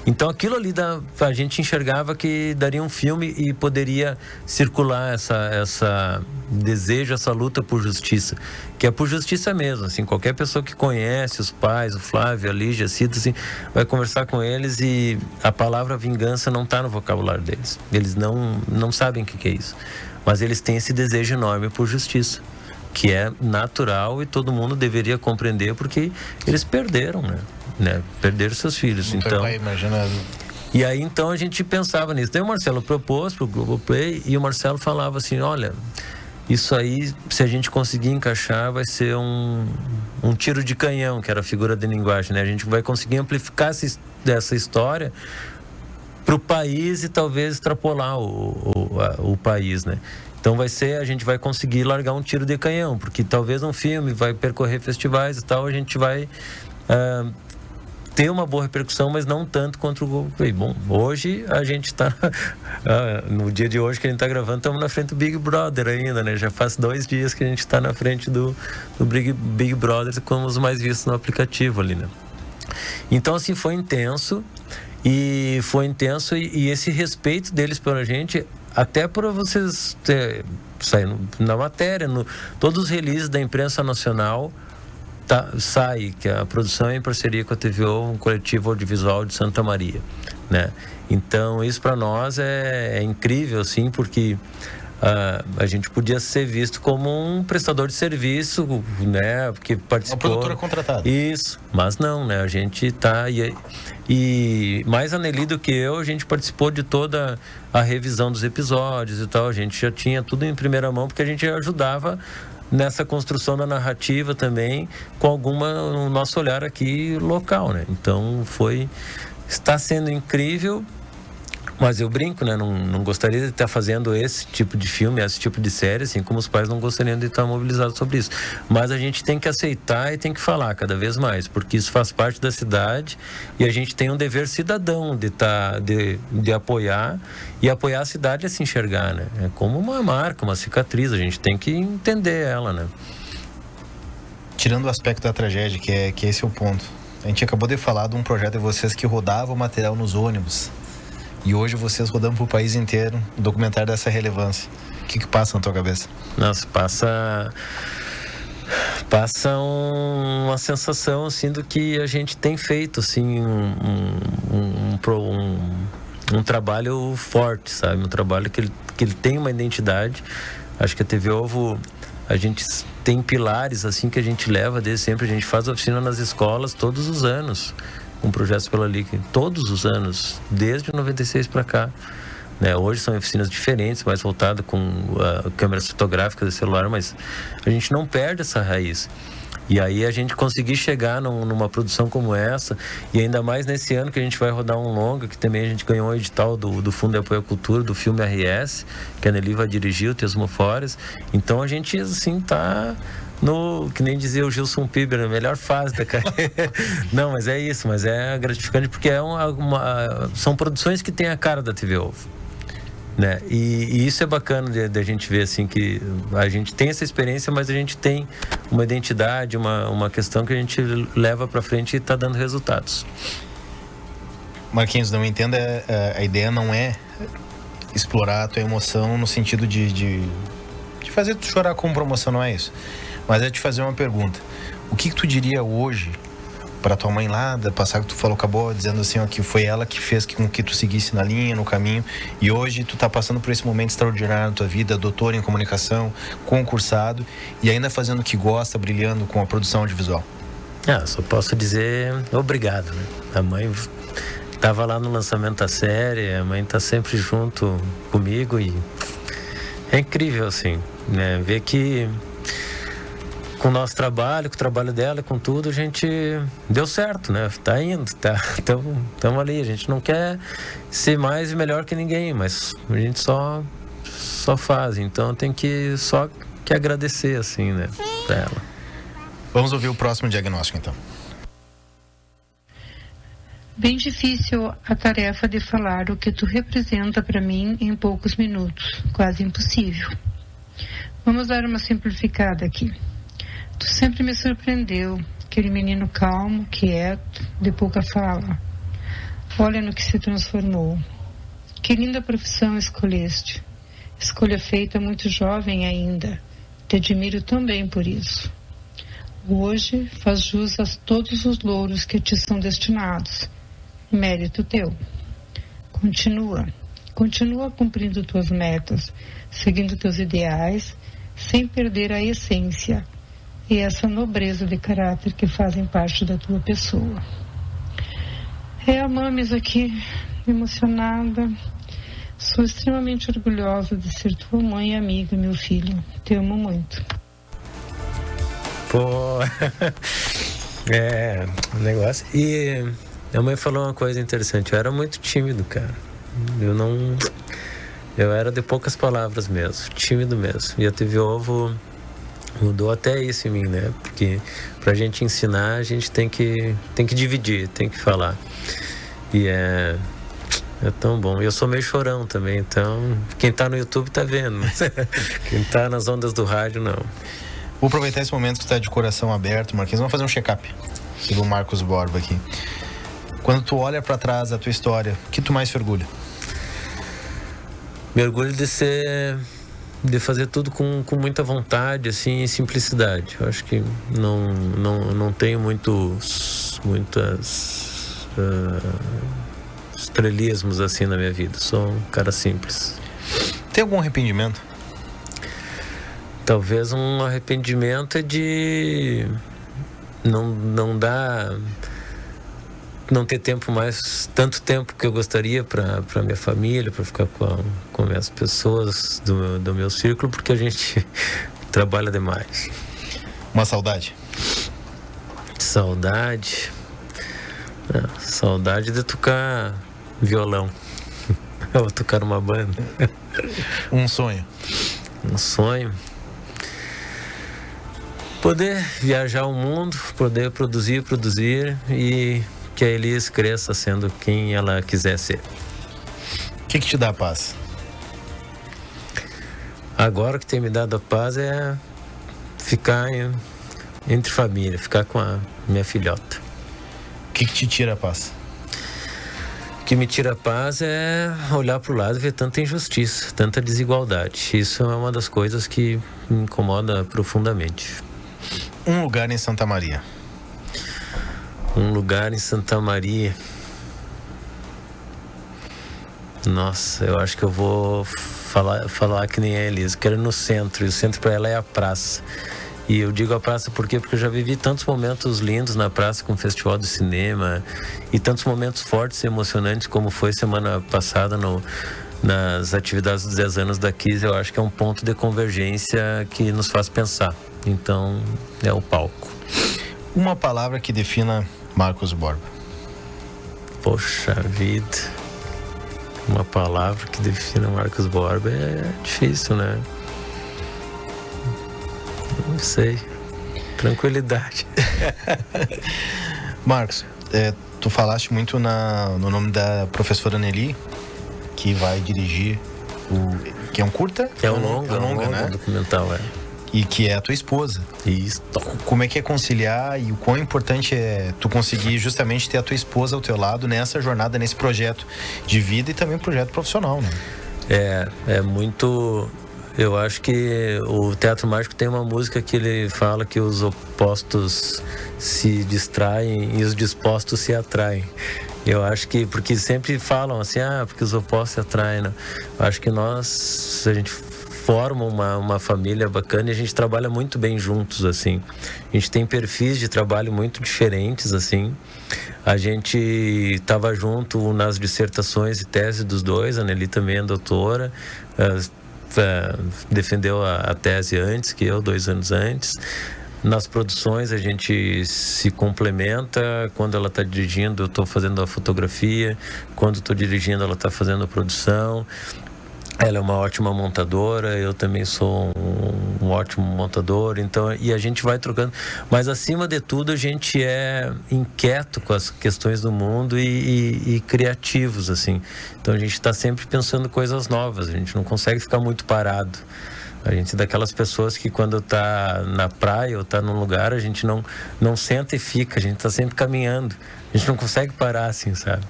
Então aquilo ali a gente enxergava que daria um filme e poderia circular essa desejo, essa luta por justiça, que é por justiça mesmo, assim, qualquer pessoa que conhece os pais, o Flávio, a Lígia, a Cida, assim, vai conversar com eles e a palavra vingança não está no vocabulário deles, eles não sabem o que é isso, mas eles têm esse desejo enorme por justiça, que é natural e todo mundo deveria compreender, porque eles perderam, né? Perderam seus filhos. Então, e aí então a gente pensava nisso. Daí o Marcelo propôs pro Globoplay e o Marcelo falava assim: olha, isso aí, se a gente conseguir encaixar, vai ser um tiro de canhão, que era a figura de linguagem, né? A gente vai conseguir amplificar essa história pro país e talvez extrapolar o país, né? Então a gente vai conseguir largar um tiro de canhão, porque talvez um filme vai percorrer festivais e tal, a gente vai ter uma boa repercussão, mas não tanto contra o Globoplay. Bom, hoje a gente está no dia de hoje que a gente está gravando, estamos na frente do Big Brother ainda, né? Já faz 2 dias que a gente está na frente do Big Brother como os mais vistos no aplicativo ali, né? Então, assim, foi intenso e esse respeito deles pela gente, até por vocês sair na matéria, todos os releases da imprensa nacional sai, que a produção é em parceria com a TVO, um coletivo audiovisual de Santa Maria, né? Então isso para nós é incrível, assim, porque a gente podia ser visto como um prestador de serviço, né? Porque participou... Uma produtora contratada. Isso, mas não, né? A gente tá... E mais a Nelly do que eu, a gente participou de toda a revisão dos episódios e tal. A gente já tinha tudo em primeira mão, porque a gente ajudava nessa construção da narrativa também, com o nosso olhar aqui local, né? Então está sendo incrível, mas eu brinco, né? Não gostaria de estar fazendo esse tipo de filme, esse tipo de série, assim como os pais não gostariam de estar mobilizados sobre isso. Mas a gente tem que aceitar e tem que falar cada vez mais, porque isso faz parte da cidade e a gente tem um dever cidadão de apoiar e apoiar a cidade a se enxergar, né? É como uma marca, uma cicatriz, a gente tem que entender ela, né? Tirando o aspecto da tragédia, que esse é o ponto. A gente acabou de falar de um projeto de vocês que rodava o material nos ônibus. E hoje vocês rodando pro país inteiro, um documentário dessa relevância. O que passa na tua cabeça? Nossa, passa uma sensação, assim, do que a gente tem feito, assim, um trabalho forte, sabe? Um trabalho que ele tem uma identidade. Acho que a TV Ovo, a gente tem pilares, assim, que a gente leva desde sempre. A gente faz oficina nas escolas todos os anos, com projetos pela LIC, todos os anos, desde 96 para cá. Né? Hoje são oficinas diferentes, mais voltadas com câmeras fotográficas de celular, mas a gente não perde essa raiz. E aí a gente conseguir chegar numa produção como essa, e ainda mais nesse ano que a gente vai rodar um longa, que também a gente ganhou um edital do Fundo de Apoio à Cultura, do filme RS, que a Nelly vai dirigir, o Tesmofores. Então a gente, assim, tá que nem dizia o Gilson Piber, na melhor fase da carreira. Não, mas é isso, mas é gratificante porque são produções que têm a cara da TV Ovo, né? E isso é bacana de a gente ver, assim, que a gente tem essa experiência, mas a gente tem uma identidade, uma questão que a gente leva para frente e está dando resultados. Marquinhos, não entenda, a ideia não é explorar a tua emoção no sentido de fazer tu chorar com promoção, não é isso. Mas é te fazer uma pergunta. O que tu diria hoje para tua mãe lá, da passagem que tu falou, acabou dizendo assim, ó, que foi ela que fez com que tu seguisse na linha, no caminho, e hoje tu tá passando por esse momento extraordinário na tua vida, doutor em comunicação, concursado, e ainda fazendo o que gosta, brilhando com a produção audiovisual? Só posso dizer obrigado, né? A mãe estava lá no lançamento da série, a mãe tá sempre junto comigo e é incrível, assim, né? Ver que com o nosso trabalho, com o trabalho dela, com tudo, a gente deu certo, né? Tá indo, estamos ali. A gente não quer ser mais e melhor que ninguém, mas a gente só faz. Então tem que só que agradecer, assim, né, pra ela. Vamos ouvir o próximo diagnóstico, então. Bem difícil a tarefa de falar o que tu representa para mim em poucos minutos. Quase impossível. Vamos dar uma simplificada aqui. Tu sempre me surpreendeu, aquele menino calmo, quieto, de pouca fala. Olha no que se transformou. Que linda profissão escolheste. Escolha feita muito jovem ainda. Te admiro também por isso. Hoje faz jus a todos os louros que te são destinados. Mérito teu. Continua cumprindo tuas metas, seguindo teus ideais, sem perder a essência e essa nobreza de caráter que fazem parte da tua pessoa. A Mames aqui, emocionada. Sou extremamente orgulhosa de ser tua mãe e amiga, meu filho. Te amo muito. Pô, um negócio. E a mãe falou uma coisa interessante. Eu era muito tímido, cara. Eu era de poucas palavras mesmo, tímido mesmo. E a TV Ovo mudou até isso em mim, né? Porque pra gente ensinar, a gente tem que dividir, tem que falar. E é tão bom. Eu sou meio chorão também, então quem tá no YouTube tá vendo. Quem tá nas ondas do rádio, não. Vou aproveitar esse momento que tu tá de coração aberto, Marquinhos. Vamos fazer um check-up do Marcos Borba aqui. Quando tu olha pra trás da tua história, o que tu mais se orgulha? Me orgulho de fazer tudo com muita vontade, assim, e simplicidade. Eu acho que não tenho muitas estrelismos assim na minha vida. Sou um cara simples. Tem algum arrependimento? Talvez um arrependimento é de não ter tanto tempo que eu gostaria para minha família, para ficar com as pessoas do meu círculo, porque a gente trabalha demais. Uma saudade? Saudade? Saudade de tocar violão. Eu vou tocar numa banda. Um sonho? Um sonho? Poder viajar o mundo, poder produzir e que a Elis cresça sendo quem ela quiser ser. O que te dá paz? Agora o que tem me dado a paz é ficar entre família, ficar com a minha filhota. O que te tira a paz? O que me tira a paz é olhar para o lado e ver tanta injustiça, tanta desigualdade. Isso é uma das coisas que me incomoda profundamente. Um lugar em Santa Maria. Um lugar em Santa Maria. Nossa, eu acho que eu vou falar que nem a Elisa. Quero ir no centro, e o centro para ela é a praça. E eu digo a praça por quê? Porque eu já vivi tantos momentos lindos na praça com o Festival do Cinema e tantos momentos fortes e emocionantes como foi semana passada nas atividades dos 10 anos da Kiss. Eu acho que é um ponto de convergência que nos faz pensar. Então, é o palco. Uma palavra que defina Marcos Borba. Poxa vida. Uma palavra que defina Marcos Borba é difícil, né? Não sei. Tranquilidade. Marcos, tu falaste muito no nome da professora Nelly, que vai dirigir que é um curta? É um longa, né? Documental, E que é a tua esposa. Isso. Como é que é conciliar e o quão importante é tu conseguir justamente ter a tua esposa ao teu lado nessa jornada, nesse projeto de vida e também projeto profissional, né? É muito... Eu acho que o Teatro Mágico tem uma música que ele fala que os opostos se distraem e os dispostos se atraem. Eu acho que, porque sempre falam assim, porque os opostos se atraem, né? Eu acho que a gente forma uma família bacana e a gente trabalha muito bem juntos, assim. A gente tem perfis de trabalho muito diferentes, assim. A gente estava junto nas dissertações e teses dos dois, a Nelly também é doutora, defendeu a tese antes que eu, 2 anos antes. Nas produções a gente se complementa. Quando ela está dirigindo, eu estou fazendo a fotografia. Quando estou dirigindo, ela está fazendo a produção. Ela é uma ótima montadora, eu também sou um ótimo montador, então, e a gente vai trocando. Mas, acima de tudo, a gente é inquieto com as questões do mundo e criativos, assim. Então, a gente está sempre pensando coisas novas, a gente não consegue ficar muito parado. A gente é daquelas pessoas que, quando está na praia ou está num lugar, a gente não senta e fica, a gente está sempre caminhando. A gente não consegue parar, assim, sabe?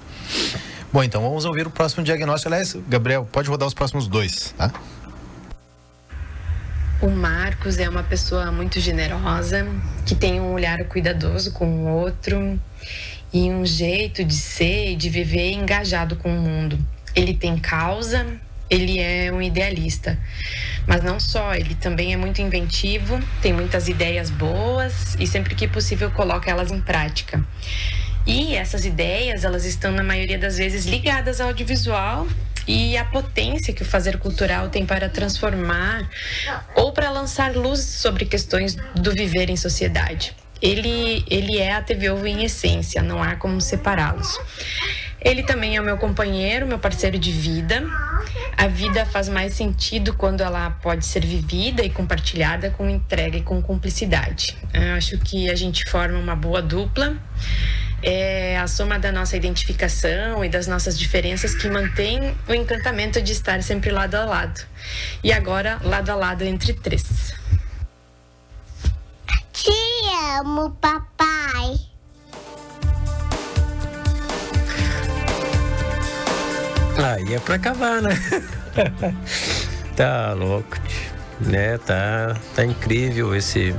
Bom, então vamos ouvir o próximo diagnóstico. Aliás, Gabriel, pode rodar os próximos 2, tá? O Marcos é uma pessoa muito generosa, que tem um olhar cuidadoso com o outro e um jeito de ser e de viver engajado com o mundo. Ele tem causa, ele é um idealista. Mas não só, ele também é muito inventivo, tem muitas ideias boas e sempre que possível coloca elas em prática. E essas ideias, elas estão na maioria das vezes ligadas ao audiovisual e à potência que o fazer cultural tem para transformar ou para lançar luz sobre questões do viver em sociedade. Ele é a TV Ovo em essência, não há como separá-los. Ele também é o meu companheiro, meu parceiro de vida. A vida faz mais sentido quando ela pode ser vivida e compartilhada com entrega e com cumplicidade. Eu acho que a gente forma uma boa dupla. É a soma da nossa identificação e das nossas diferenças que mantém o encantamento de estar sempre lado a lado. E agora, lado a lado entre 3. Te amo, papai. Aí é pra acabar, né? Tá louco, né? Tá incrível esse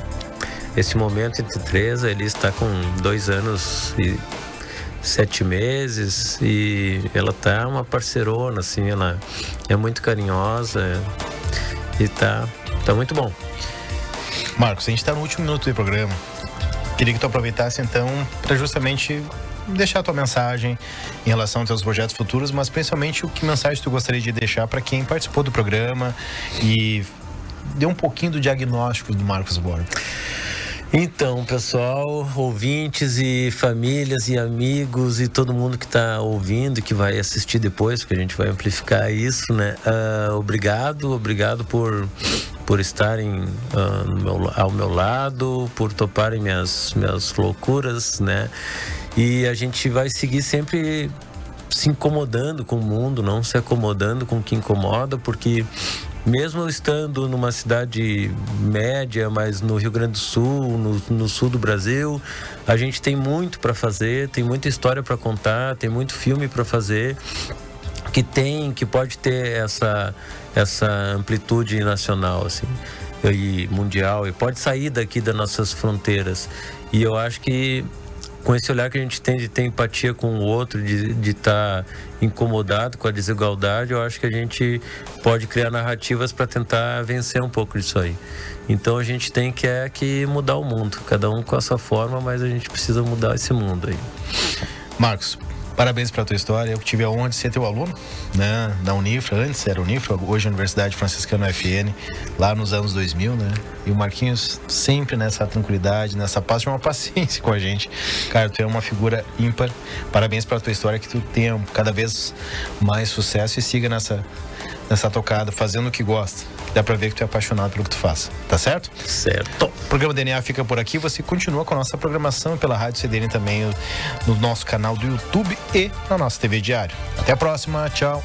momento entre 3. Ele está com 2 anos e 7 meses e ela tá uma parceirona, assim, ela é muito carinhosa e tá muito bom. Marcos, a gente tá no último minuto do programa. Queria que tu aproveitasse então para justamente deixar a tua mensagem em relação aos teus projetos futuros, mas principalmente que mensagem tu gostaria de deixar para quem participou do programa e dê um pouquinho do diagnóstico do Marcos Borba. Então, pessoal, ouvintes e famílias e amigos e todo mundo que está ouvindo e que vai assistir depois, porque a gente vai amplificar isso, né? Obrigado por estarem ao meu lado, por toparem minhas loucuras, né? E a gente vai seguir sempre se incomodando com o mundo, não se acomodando com o que incomoda, porque mesmo eu estando numa cidade média, mas no Rio Grande do Sul, no sul do Brasil, a gente tem muito para fazer, tem muita história para contar, tem muito filme para fazer, que pode ter essa amplitude nacional, assim, e mundial, e pode sair daqui das nossas fronteiras. E eu acho que com esse olhar que a gente tem de ter empatia com o outro, de estar incomodado com a desigualdade, eu acho que a gente pode criar narrativas para tentar vencer um pouco disso aí. Então a gente tem que mudar o mundo, cada um com a sua forma, mas a gente precisa mudar esse mundo aí. Marcos, parabéns pela tua história. Eu tive a honra de ser teu aluno, né, na Unifra, antes era Unifra, hoje Universidade Franciscana UFN, lá nos anos 2000, né? E o Marquinhos sempre nessa tranquilidade, nessa paz, tinha uma paciência com a gente. Cara, tu é uma figura ímpar. Parabéns pela tua história, que tu tenha cada vez mais sucesso e siga nessa tocada, fazendo o que gosta. Dá pra ver que tu é apaixonado pelo que tu faz, tá certo? Certo. O programa DNA fica por aqui, você continua com a nossa programação pela Rádio CDN também, no nosso canal do YouTube e na nossa TV Diário. Até a próxima, tchau.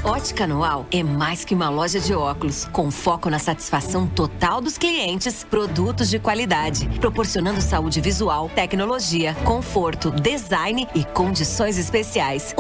Ótica Anual é mais que uma loja de óculos, com foco na satisfação total dos clientes, produtos de qualidade, proporcionando saúde visual, tecnologia, conforto, design e condições especiais.